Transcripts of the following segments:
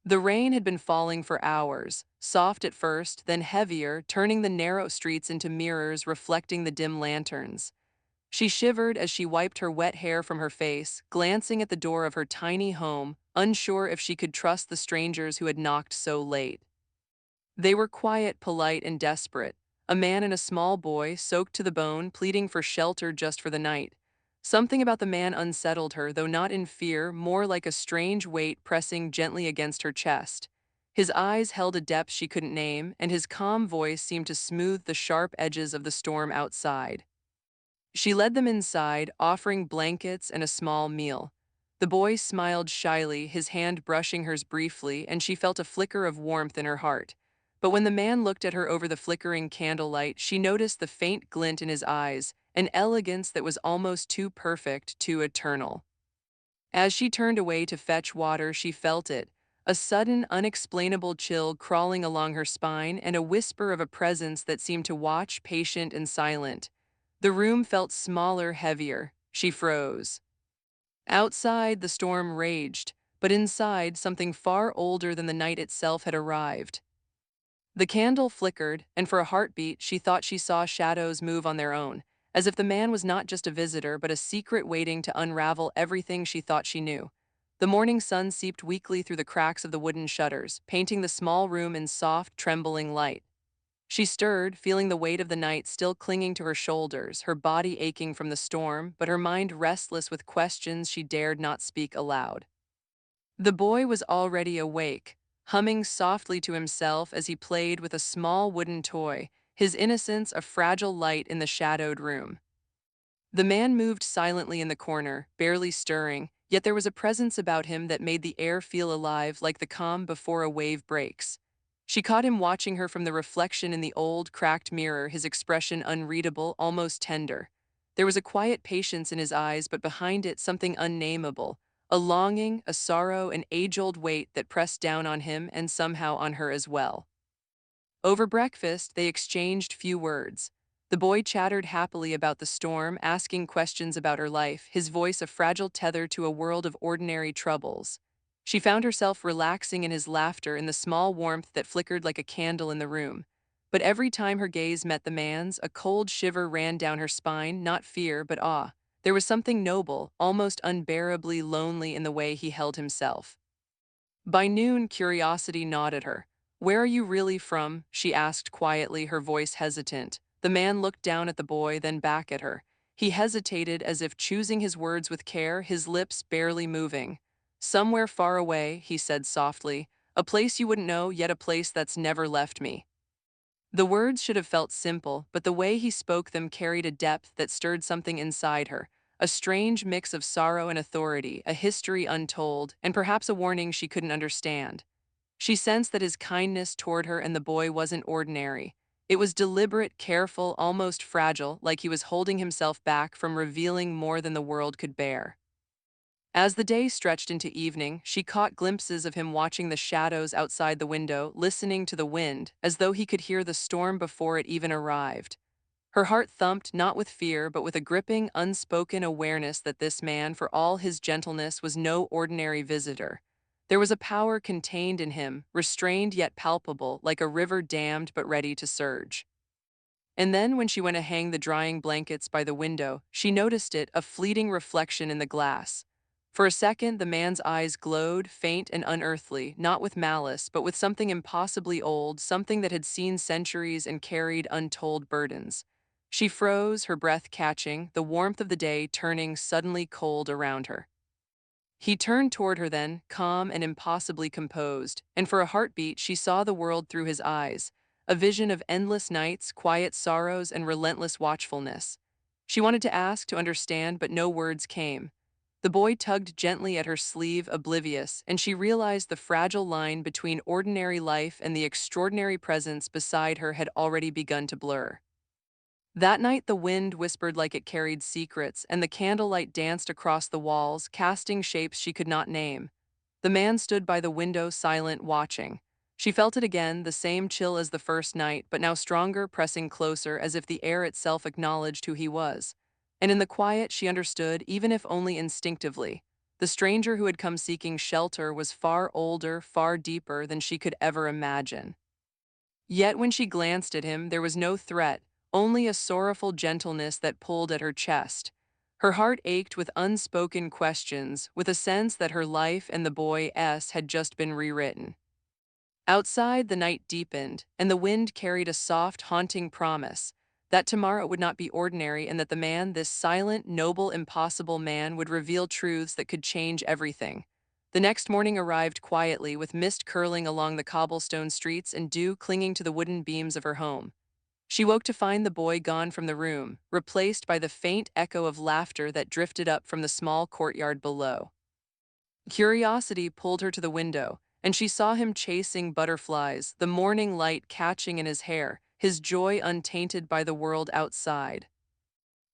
The rain had been falling for hours, soft at first, then heavier, turning the narrow streets into mirrors reflecting the dim lanterns. She shivered as she wiped her wet hair from her face, glancing at the door of her tiny home, unsure if she could trust the strangers who had knocked so late. They were quiet, polite, and desperate, a man and a small boy, soaked to the bone, pleading for shelter just for the night. Something about the man unsettled her, though not in fear, more like a strange weight pressing gently against her chest. His eyes held a depth she couldn't name, and his calm voice seemed to smooth the sharp edges of the storm outside. She led them inside, offering blankets and a small meal. The boy smiled shyly, his hand brushing hers briefly, and she felt a flicker of warmth in her heart. But when the man looked at her over the flickering candlelight, she noticed the faint glint in his eyes, an elegance that was almost too perfect, too eternal. As she turned away to fetch water, she felt it, a sudden, unexplainable chill crawling along her spine and a whisper of a presence that seemed to watch, patient and silent. The room felt smaller, heavier. She froze. Outside, the storm raged, but inside, something far older than the night itself had arrived. The candle flickered, and for a heartbeat, she thought she saw shadows move on their own, as if the man was not just a visitor, but a secret waiting to unravel everything she thought she knew. The morning sun seeped weakly through the cracks of the wooden shutters, painting the small room in soft, trembling light. She stirred, feeling the weight of the night still clinging to her shoulders, her body aching from the storm, but her mind restless with questions she dared not speak aloud. The boy was already awake, humming softly to himself as he played with a small wooden toy, his innocence a fragile light in the shadowed room. The man moved silently in the corner, barely stirring, yet there was a presence about him that made the air feel alive like the calm before a wave breaks. She caught him watching her from the reflection in the old, cracked mirror, his expression unreadable, almost tender. There was a quiet patience in his eyes, but behind it something unnameable, a longing, a sorrow, an age-old weight that pressed down on him and somehow on her as well. Over breakfast, they exchanged few words. The boy chattered happily about the storm, asking questions about her life, his voice a fragile tether to a world of ordinary troubles. She found herself relaxing in his laughter, in the small warmth that flickered like a candle in the room. But every time her gaze met the man's, a cold shiver ran down her spine, not fear, but awe. There was something noble, almost unbearably lonely in the way he held himself. By noon, curiosity gnawed at her. "Where are you really from?" she asked quietly, her voice hesitant. The man looked down at the boy, then back at her. He hesitated, as if choosing his words with care, his lips barely moving. "Somewhere far away," he said softly. "A place you wouldn't know, yet a place that's never left me." The words should have felt simple, but the way he spoke them carried a depth that stirred something inside her, a strange mix of sorrow and authority, a history untold, and perhaps a warning she couldn't understand. She sensed that his kindness toward her and the boy wasn't ordinary. It was deliberate, careful, almost fragile, like he was holding himself back from revealing more than the world could bear. As the day stretched into evening, she caught glimpses of him watching the shadows outside the window, listening to the wind, as though he could hear the storm before it even arrived. Her heart thumped not with fear, but with a gripping, unspoken awareness that this man, for all his gentleness, was no ordinary visitor. There was a power contained in him, restrained yet palpable, like a river dammed but ready to surge. And then, when she went to hang the drying blankets by the window, she noticed it, a fleeting reflection in the glass. For a second, the man's eyes glowed, faint and unearthly, not with malice, but with something impossibly old, something that had seen centuries and carried untold burdens. She froze, her breath catching, the warmth of the day turning suddenly cold around her. He turned toward her then, calm and impossibly composed, and for a heartbeat she saw the world through his eyes, a vision of endless nights, quiet sorrows, and relentless watchfulness. She wanted to ask, to understand, but no words came. The boy tugged gently at her sleeve, oblivious, and she realized the fragile line between ordinary life and the extraordinary presence beside her had already begun to blur. That night the wind whispered like it carried secrets, and the candlelight danced across the walls, casting shapes she could not name. The man stood by the window, silent, watching. She felt it again, the same chill as the first night, but now stronger, pressing closer, as if the air itself acknowledged who he was. And in the quiet she understood, even if only instinctively. The stranger who had come seeking shelter was far older, far deeper than she could ever imagine. Yet when she glanced at him, there was no threat, only a sorrowful gentleness that pulled at her chest. Her heart ached with unspoken questions, with a sense that her life and the boy S had just been rewritten. Outside, the night deepened, and the wind carried a soft, haunting promise that tomorrow would not be ordinary and that the man, this silent, noble, impossible man, would reveal truths that could change everything. The next morning arrived quietly, with mist curling along the cobblestone streets and dew clinging to the wooden beams of her home. She woke to find the boy gone from the room, replaced by the faint echo of laughter that drifted up from the small courtyard below. Curiosity pulled her to the window, and she saw him chasing butterflies, the morning light catching in his hair, his joy untainted by the world outside.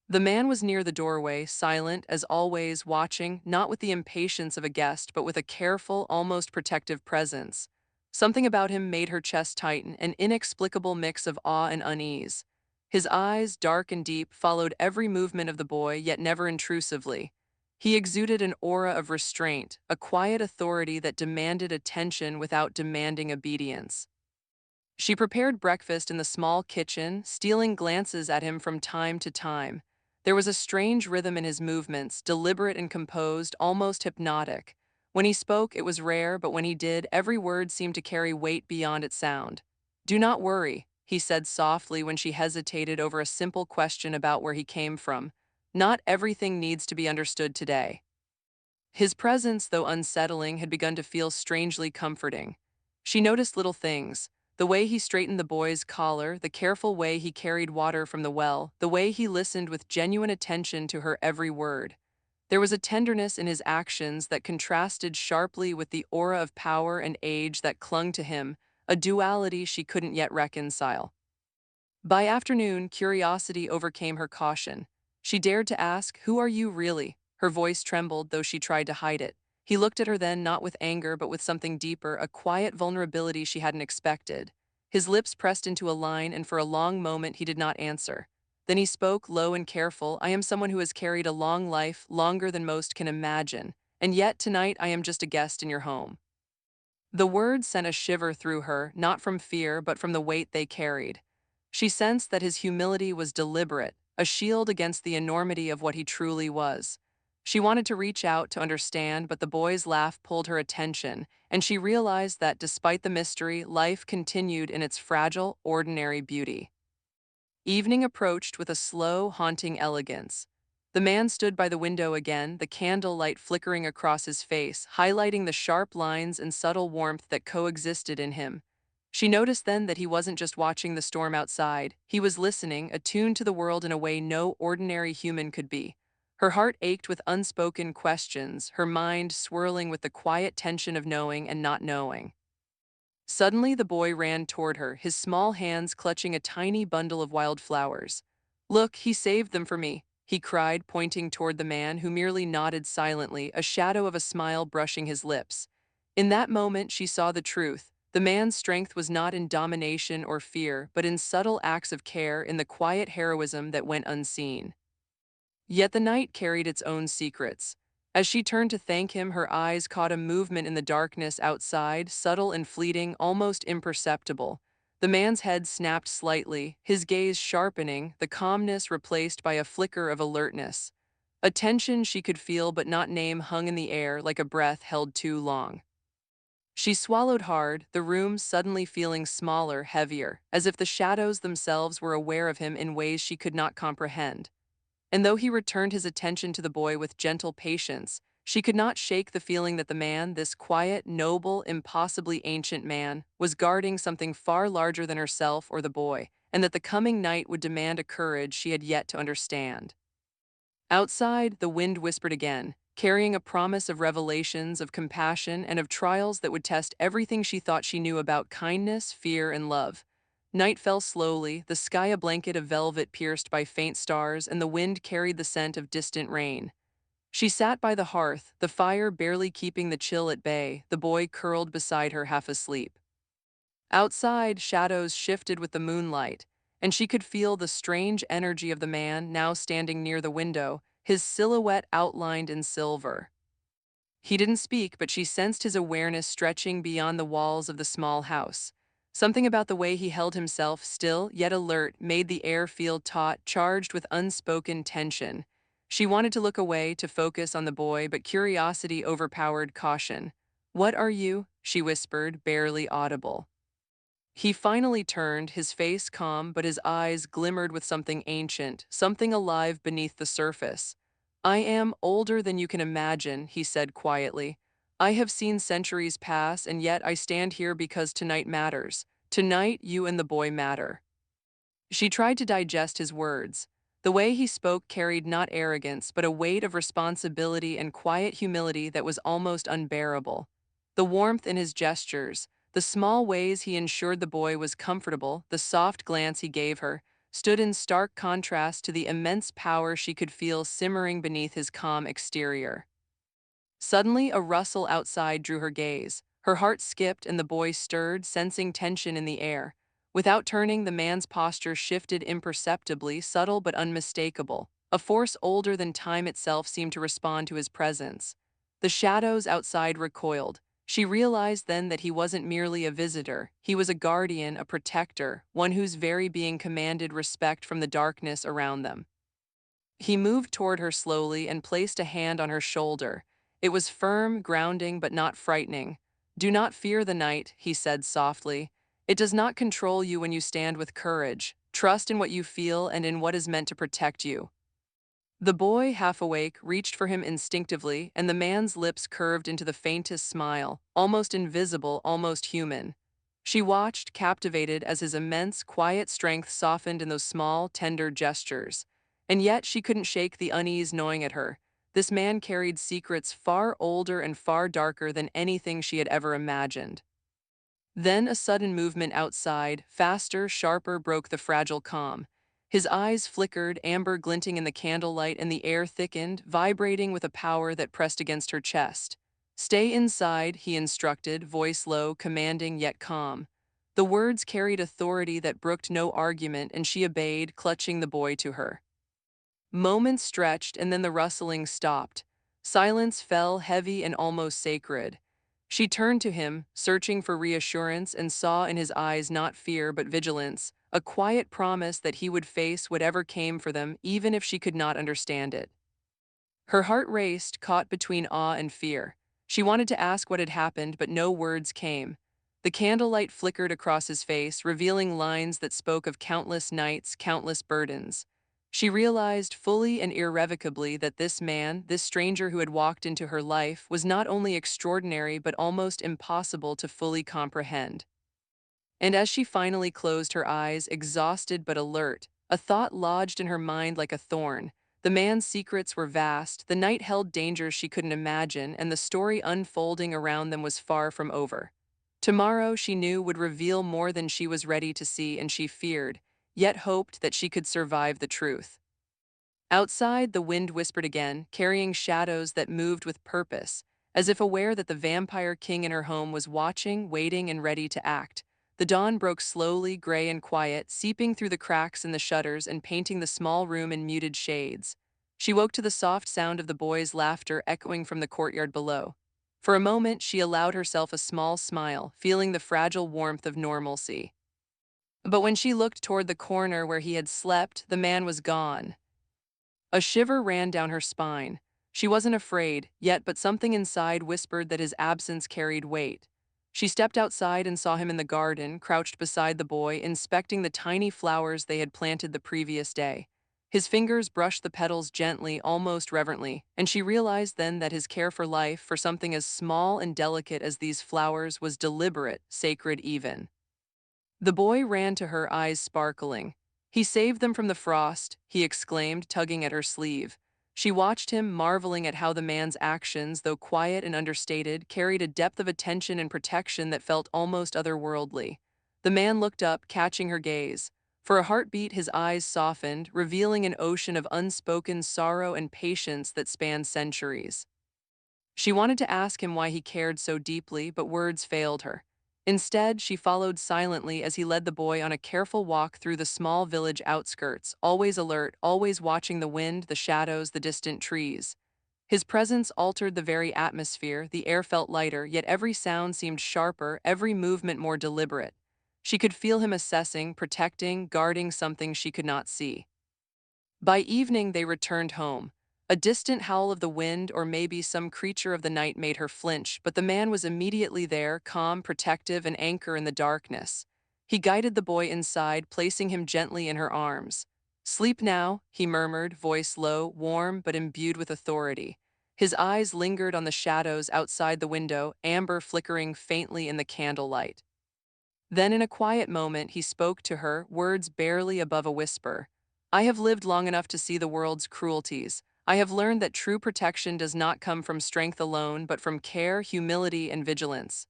The man was near the doorway, silent as always, watching, not with the impatience of a guest, but with a careful, almost protective presence. Something about him made her chest tighten, an inexplicable mix of awe and unease. His eyes, dark and deep, followed every movement of the boy, yet never intrusively. He exuded an aura of restraint, a quiet authority that demanded attention without demanding obedience. She prepared breakfast in the small kitchen, stealing glances at him from time to time. There was a strange rhythm in his movements, deliberate and composed, almost hypnotic. When he spoke, it was rare, but when he did, every word seemed to carry weight beyond its sound. "Do not worry," he said softly when she hesitated over a simple question about where he came from. "Not everything needs to be understood today." His presence, though unsettling, had begun to feel strangely comforting. She noticed little things: the way he straightened the boy's collar, the careful way he carried water from the well, the way he listened with genuine attention to her every word. There was a tenderness in his actions that contrasted sharply with the aura of power and age that clung to him, a duality she couldn't yet reconcile. By afternoon, curiosity overcame her caution. She dared to ask, "Who are you really?" Her voice trembled, though she tried to hide it. He looked at her then, not with anger, but with something deeper, a quiet vulnerability she hadn't expected. His lips pressed into a line, and for a long moment he did not answer. Then he spoke, low and careful. "I am someone who has carried a long life, longer than most can imagine, and yet tonight I am just a guest in your home." The words sent a shiver through her, not from fear, but from the weight they carried. She sensed that his humility was deliberate, a shield against the enormity of what he truly was. She wanted to reach out to understand, but the boy's laugh pulled her attention, and she realized that despite the mystery, life continued in its fragile, ordinary beauty. Evening approached with a slow, haunting elegance. The man stood by the window again, the candle light flickering across his face, highlighting the sharp lines and subtle warmth that coexisted in him. She noticed then that he wasn't just watching the storm outside, he was listening, attuned to the world in a way no ordinary human could be. Her heart ached with unspoken questions, her mind swirling with the quiet tension of knowing and not knowing. Suddenly, the boy ran toward her, his small hands clutching a tiny bundle of wildflowers. "Look, he saved them for me," he cried, pointing toward the man, who merely nodded silently, a shadow of a smile brushing his lips. In that moment, she saw the truth. The man's strength was not in domination or fear, but in subtle acts of care, in the quiet heroism that went unseen. Yet the night carried its own secrets. As she turned to thank him, her eyes caught a movement in the darkness outside, subtle and fleeting, almost imperceptible. The man's head snapped slightly, his gaze sharpening, the calmness replaced by a flicker of alertness. A tension she could feel but not name hung in the air like a breath held too long. She swallowed hard, the room suddenly feeling smaller, heavier, as if the shadows themselves were aware of him in ways she could not comprehend. And though he returned his attention to the boy with gentle patience, she could not shake the feeling that the man, this quiet, noble, impossibly ancient man, was guarding something far larger than herself or the boy, and that the coming night would demand a courage she had yet to understand. Outside, the wind whispered again, carrying a promise of revelations, of compassion, and of trials that would test everything she thought she knew about kindness, fear, and love. Night fell slowly, the sky a blanket of velvet pierced by faint stars, and the wind carried the scent of distant rain. She sat by the hearth, the fire barely keeping the chill at bay, the boy curled beside her half asleep. Outside, shadows shifted with the moonlight, and she could feel the strange energy of the man now standing near the window, his silhouette outlined in silver. He didn't speak, but she sensed his awareness stretching beyond the walls of the small house. Something about the way he held himself, still yet alert, made the air feel taut, charged with unspoken tension. She wanted to look away, to focus on the boy, but curiosity overpowered caution. "What are you?" she whispered, barely audible. He finally turned, his face calm, but his eyes glimmered with something ancient, something alive beneath the surface. "I am older than you can imagine," he said quietly. "I have seen centuries pass, and yet I stand here because tonight matters. Tonight, you and the boy matter." She tried to digest his words. The way he spoke carried not arrogance, but a weight of responsibility and quiet humility that was almost unbearable. The warmth in his gestures, the small ways he ensured the boy was comfortable, the soft glance he gave her, stood in stark contrast to the immense power she could feel simmering beneath his calm exterior. Suddenly, a rustle outside drew her gaze. Her heart skipped and the boy stirred, sensing tension in the air. Without turning, the man's posture shifted imperceptibly, subtle but unmistakable. A force older than time itself seemed to respond to his presence. The shadows outside recoiled. She realized then that he wasn't merely a visitor. He was a guardian, a protector, one whose very being commanded respect from the darkness around them. He moved toward her slowly and placed a hand on her shoulder. It was firm, grounding, but not frightening. "Do not fear the night," he said softly. "It does not control you when you stand with courage. Trust in what you feel and in what is meant to protect you." The boy, half awake, reached for him instinctively, and the man's lips curved into the faintest smile, almost invisible, almost human. She watched, captivated, as his immense, quiet strength softened in those small, tender gestures. And yet she couldn't shake the unease gnawing at her. This man carried secrets far older and far darker than anything she had ever imagined. Then a sudden movement outside, faster, sharper, broke the fragile calm. His eyes flickered, amber glinting in the candlelight, and the air thickened, vibrating with a power that pressed against her chest. "Stay inside," he instructed, voice low, commanding yet calm. The words carried authority that brooked no argument, and she obeyed, clutching the boy to her. Moments stretched, and then the rustling stopped. Silence fell, heavy and almost sacred. She turned to him, searching for reassurance, and saw in his eyes not fear but vigilance, a quiet promise that he would face whatever came for them, even if she could not understand it. Her heart raced, caught between awe and fear. She wanted to ask what had happened, but no words came. The candlelight flickered across his face, revealing lines that spoke of countless nights, countless burdens. She realized fully and irrevocably that this man, this stranger who had walked into her life, was not only extraordinary but almost impossible to fully comprehend. And as she finally closed her eyes, exhausted but alert, a thought lodged in her mind like a thorn. The man's secrets were vast, the night held dangers she couldn't imagine, and the story unfolding around them was far from over. Tomorrow, she knew, would reveal more than she was ready to see, and she feared, yet hoped that she could survive the truth. Outside, the wind whispered again, carrying shadows that moved with purpose, as if aware that the vampire king in her home was watching, waiting, and ready to act. The dawn broke slowly, gray and quiet, seeping through the cracks in the shutters and painting the small room in muted shades. She woke to the soft sound of the boys' laughter echoing from the courtyard below. For a moment, she allowed herself a small smile, feeling the fragile warmth of normalcy. But when she looked toward the corner where he had slept, the man was gone. A shiver ran down her spine. She wasn't afraid, yet, but something inside whispered that his absence carried weight. She stepped outside and saw him in the garden, crouched beside the boy, inspecting the tiny flowers they had planted the previous day. His fingers brushed the petals gently, almost reverently, and she realized then that his care for life, for something as small and delicate as these flowers, was deliberate, sacred even. The boy ran to her, eyes sparkling. "He saved them from the frost," he exclaimed, tugging at her sleeve. She watched him, marveling at how the man's actions, though quiet and understated, carried a depth of attention and protection that felt almost otherworldly. The man looked up, catching her gaze. For a heartbeat, his eyes softened, revealing an ocean of unspoken sorrow and patience that spanned centuries. She wanted to ask him why he cared so deeply, but words failed her. Instead, she followed silently as he led the boy on a careful walk through the small village outskirts, always alert, always watching the wind, the shadows, the distant trees. His presence altered the very atmosphere, the air felt lighter, yet every sound seemed sharper, every movement more deliberate. She could feel him assessing, protecting, guarding something she could not see. By evening they returned home. A distant howl of the wind or maybe some creature of the night made her flinch, but the man was immediately there, calm, protective, an anchor in the darkness. He guided the boy inside, placing him gently in her arms. "Sleep now," he murmured, voice low, warm but imbued with authority. His eyes lingered on the shadows outside the window, amber flickering faintly in the candlelight. Then in a quiet moment he spoke to her, words barely above a whisper. "I have lived long enough to see the world's cruelties. I have learned that true protection does not come from strength alone, but from care, humility, and vigilance."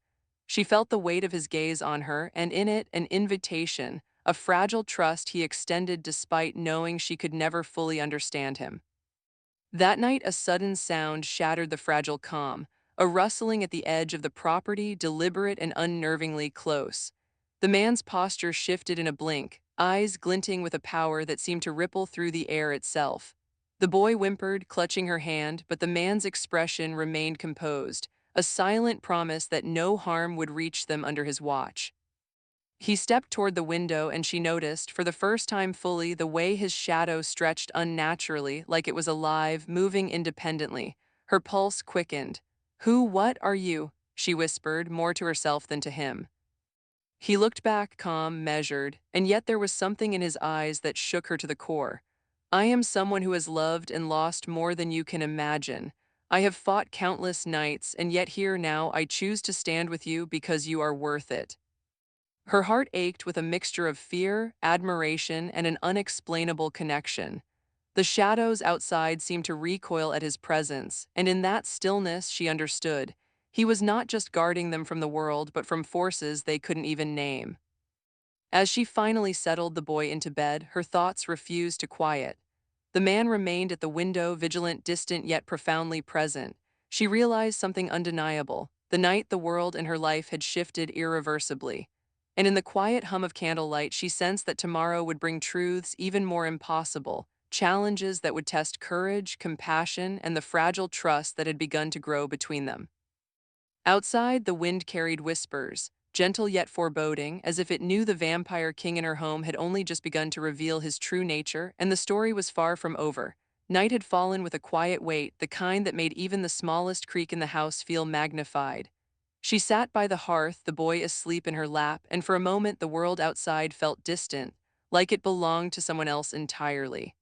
She felt the weight of his gaze on her, and in it an invitation, a fragile trust he extended despite knowing she could never fully understand him. That night a sudden sound shattered the fragile calm, a rustling at the edge of the property, deliberate and unnervingly close. The man's posture shifted in a blink, eyes glinting with a power that seemed to ripple through the air itself. The boy whimpered, clutching her hand, but the man's expression remained composed, a silent promise that no harm would reach them under his watch. He stepped toward the window and she noticed, for the first time fully, the way his shadow stretched unnaturally, like it was alive, moving independently. Her pulse quickened. What are you?" she whispered, more to herself than to him. He looked back, calm, measured, and yet there was something in his eyes that shook her to the core. "I am someone who has loved and lost more than you can imagine. I have fought countless nights, and yet here now I choose to stand with you because you are worth it." Her heart ached with a mixture of fear, admiration, and an unexplainable connection. The shadows outside seemed to recoil at his presence, and in that stillness she understood. He was not just guarding them from the world, but from forces they couldn't even name. As she finally settled the boy into bed, her thoughts refused to quiet. The man remained at the window, vigilant, distant, yet profoundly present. She realized something undeniable. The night the world and her life had shifted irreversibly. And in the quiet hum of candlelight, she sensed that tomorrow would bring truths even more impossible, challenges that would test courage, compassion, and the fragile trust that had begun to grow between them. Outside, the wind carried whispers, gentle yet foreboding, as if it knew the vampire king in her home had only just begun to reveal his true nature, and the story was far from over. Night had fallen with a quiet weight, the kind that made even the smallest creak in the house feel magnified. She sat by the hearth, the boy asleep in her lap, and for a moment the world outside felt distant, like it belonged to someone else entirely.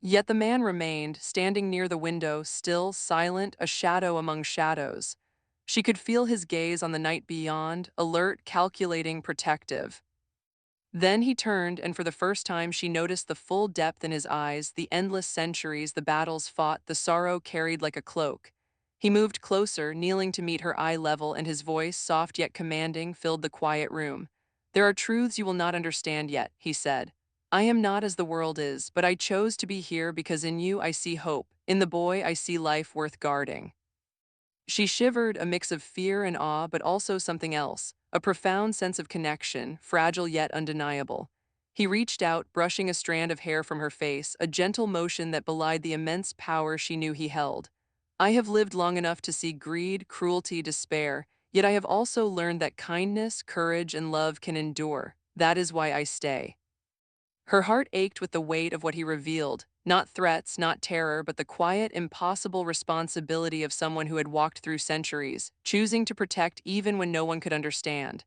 Yet the man remained, standing near the window, still, silent, a shadow among shadows. She could feel his gaze on the night beyond, alert, calculating, protective. Then he turned, and for the first time she noticed the full depth in his eyes, the endless centuries, the battles fought, the sorrow carried like a cloak. He moved closer, kneeling to meet her eye level, and his voice, soft yet commanding, filled the quiet room. "There are truths you will not understand yet," he said. "I am not as the world is, but I chose to be here because in you I see hope. In the boy I see life worth guarding." She shivered, a mix of fear and awe, but also something else, a profound sense of connection, fragile yet undeniable. He reached out, brushing a strand of hair from her face, a gentle motion that belied the immense power she knew he held. "I have lived long enough to see greed, cruelty, despair, yet I have also learned that kindness, courage, and love can endure. That is why I stay." Her heart ached with the weight of what he revealed, not threats, not terror, but the quiet, impossible responsibility of someone who had walked through centuries, choosing to protect even when no one could understand.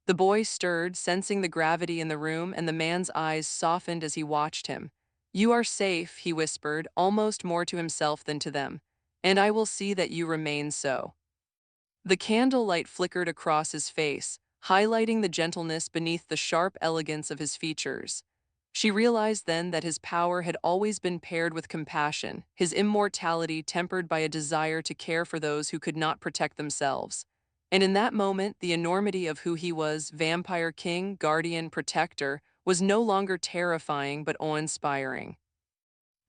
The boy stirred, sensing the gravity in the room, and the man's eyes softened as he watched him. "You are safe," he whispered, almost more to himself than to them, "and I will see that you remain so." The candlelight flickered across his face, highlighting the gentleness beneath the sharp elegance of his features. She realized then that his power had always been paired with compassion, his immortality tempered by a desire to care for those who could not protect themselves. And in that moment, the enormity of who he was, vampire king, guardian, protector, was no longer terrifying but awe-inspiring.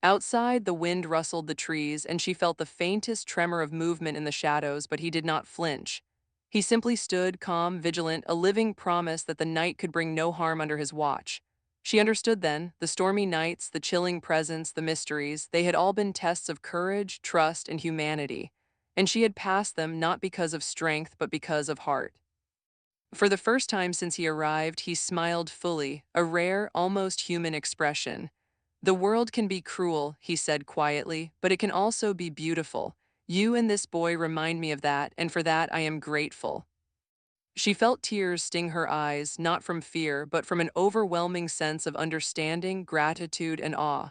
Outside, the wind rustled the trees, and she felt the faintest tremor of movement in the shadows, but he did not flinch. He simply stood, calm, vigilant, a living promise that the night could bring no harm under his watch. She understood then, the stormy nights, the chilling presence, the mysteries, they had all been tests of courage, trust, and humanity, and she had passed them not because of strength but because of heart. For the first time since he arrived, he smiled fully, a rare, almost human expression. The world can be cruel, he said quietly, but it can also be beautiful. You and this boy remind me of that, and for that I am grateful. She felt tears sting her eyes, not from fear, but from an overwhelming sense of understanding, gratitude, and awe.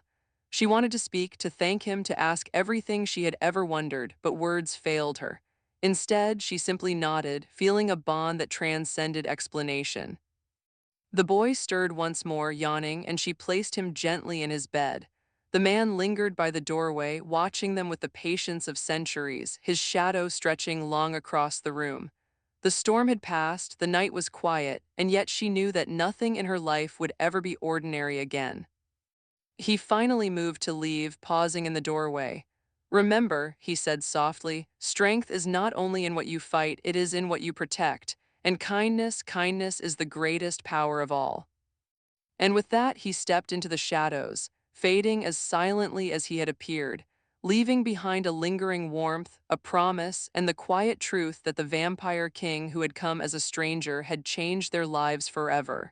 She wanted to speak, to thank him, to ask everything she had ever wondered, but words failed her. Instead, she simply nodded, feeling a bond that transcended explanation. The boy stirred once more, yawning, and she placed him gently in his bed. The man lingered by the doorway, watching them with the patience of centuries, his shadow stretching long across the room. The storm had passed, the night was quiet, and yet she knew that nothing in her life would ever be ordinary again. He finally moved to leave, pausing in the doorway. Remember, he said softly, strength is not only in what you fight, it is in what you protect. And kindness is the greatest power of all. And with that, he stepped into the shadows, fading as silently as he had appeared, leaving behind a lingering warmth, a promise, and the quiet truth that the vampire king who had come as a stranger had changed their lives forever.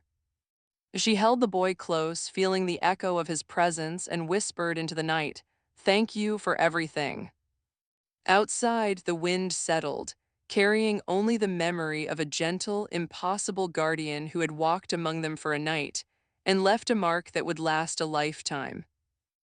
She held the boy close, feeling the echo of his presence, and whispered into the night, "Thank you for everything." Outside, the wind settled, carrying only the memory of a gentle, impossible guardian who had walked among them for a night and left a mark that would last a lifetime.